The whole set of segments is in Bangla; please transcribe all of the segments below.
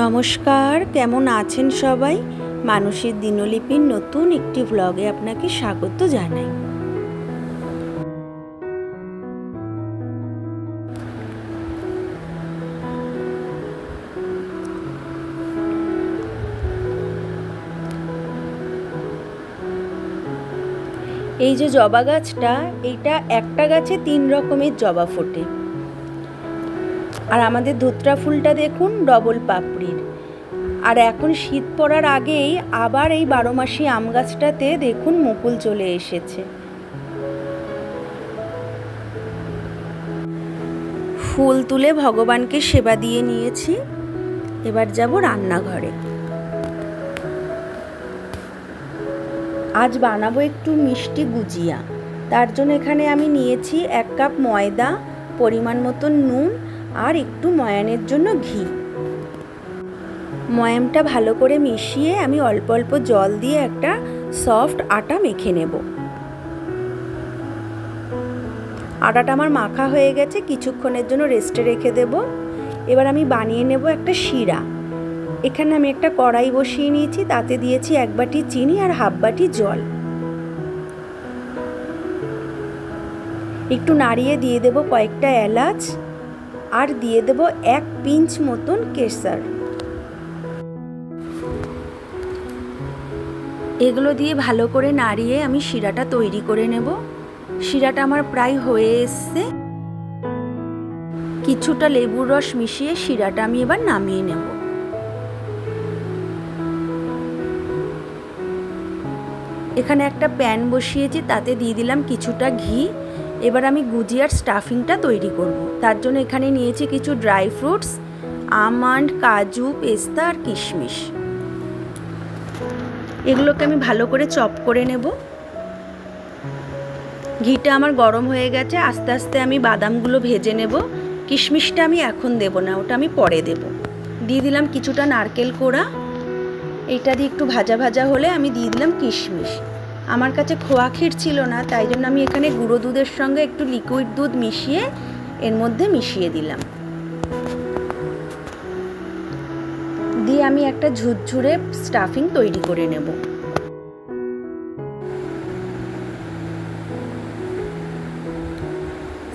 নমস্কার, কেমন আছেন সবাই? মানুষের দিনলিপির নতুন একটি ব্লগে আপনাকে স্বাগত জানাই। এই যে জবা গাছটা, এইটা একটা গাছে 3 রকমের জবা ফোটে। আর আমাদের ধুতরা ফুলটা দেখুন ডবল পাপড়ির। আর এখন শীত পড়ার আগেই আবার এই 12 মাসি আম গাছটাতে দেখুন মুকুল চলে এসেছে। ফুল তুলে ভগবানকে সেবা দিয়ে নিয়েছি। এবার যাব রান্নাঘরে। আজ বানাবো একটু মিষ্টি গুজিয়া। তার জন্য এখানে আমি নিয়েছি 1 কাপ ময়দা, পরিমাণ মতন নুন আর একটু ময়ানের জন্য ঘি। ময়ামটা ভালো করে মিশিয়ে আমি অল্প অল্প জল দিয়ে একটা সফট আটা মেখে নেব। আটাটা আমার মাখা হয়ে গেছে, কিছুক্ষণের জন্য রেস্টে রেখে দেব। এবার আমি বানিয়ে নেব একটা শিরা। এখানে আমি একটা কড়াই বসিয়ে নিয়েছি, তাতে দিয়েছি 1 বাটি চিনি আর 1/2 বাটি জল। একটু নাড়িয়ে দিয়ে দেব কয়েকটা এলাচ আর দিয়ে দেব 1 পিঞ্চ মতন কেশর। এগুলো দিয়ে ভালো করে নাড়িয়ে আমি শিরাটা তৈরি করে নেব। শিরাটা আমার প্রায় হয়ে এসছে। কিছুটা লেবুর রস মিশিয়ে শিরাটা আমি এবার নামিয়ে নেব। এখানে একটা প্যান বসিয়েছি, তাতে দিয়ে দিলাম কিছুটা ঘি। এবার আমি গুজিয়ার স্টাফিংটা তৈরি করব। তার জন্য এখানে নিয়েছি কিছু ড্রাই ফ্রুটস, আমন্ড, কাজু, পেস্তা আর কিশমিশ। এগুলোকে আমি ভালো করে চপ করে নেব। ঘিটা আমার গরম হয়ে গেছে, আস্তে আস্তে আমি বাদামগুলো ভেজে নেব। কিশমিশটা আমি এখন দেব না, ওটা আমি পরে দেব। দিয়ে দিলাম কিছুটা নারকেল কোড়া। এইটা দিয়ে একটু ভাজা ভাজা হলে আমি দিয়ে দিলাম কিশমিশ। আমার কাছে খোয়া ক্ষীর ছিল না, তাই জন্য আমি এখানে গুঁড়ো দুধের সঙ্গে একটু লিকুইড দুধ মিশিয়ে এর মধ্যে মিশিয়ে দিলাম। দিয়ে আমি একটা ঝুরঝুরে স্টাফিং তৈরি করে নেব।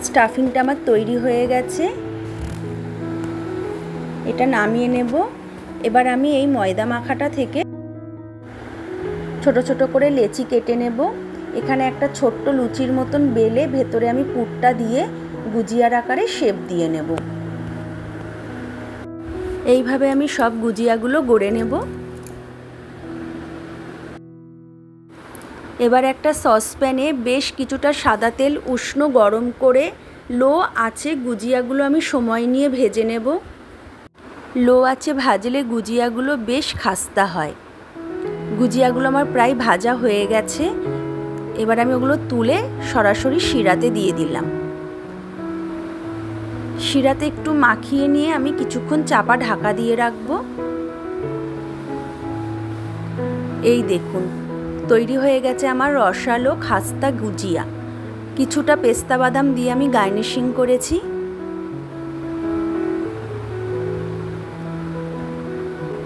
স্টাফিংটা আমার তৈরি হয়ে গেছে, এটা নামিয়ে নেব। এবার আমি এই ময়দা মাখাটা থেকে ছোট ছোট করে লেচি কেটে নেব। এখানে একটা ছোট্ট লুচির মতন বেলে ভেতরে আমি পুরটা দিয়ে গুজিয়ার আকারে শেপ দিয়ে নেব। এইভাবে আমি সব গুজিয়াগুলো গড়ে নেব। এবার একটা সসপ্যানে বেশ কিছুটা সাদা তেল উষ্ণ গরম করে লো আঁচে গুজিয়াগুলো আমি সময় নিয়ে ভেজে নেব। লো আঁচে ভাজলে গুজিয়াগুলো বেশ খাস্তা হয়। গুজিয়াগুলো আমার প্রায় ভাজা হয়ে গেছে। এবার আমি ওগুলো তুলে সরাসরি শিরাতে দিয়ে দিলাম। শিরাতে একটু মাখিয়ে নিয়ে আমি কিছুক্ষণ চাপা ঢাকা দিয়ে রাখবো। এই দেখুন তৈরি হয়ে গেছে আমার রসালো খাস্তা গুজিয়া। কিছুটা পেস্তা বাদাম দিয়ে আমি গার্নিশিং করেছি।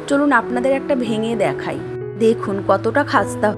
চলুন আপনাদের একটা ভেঙে দেখাই। দেখুন কতটা খাস্তা।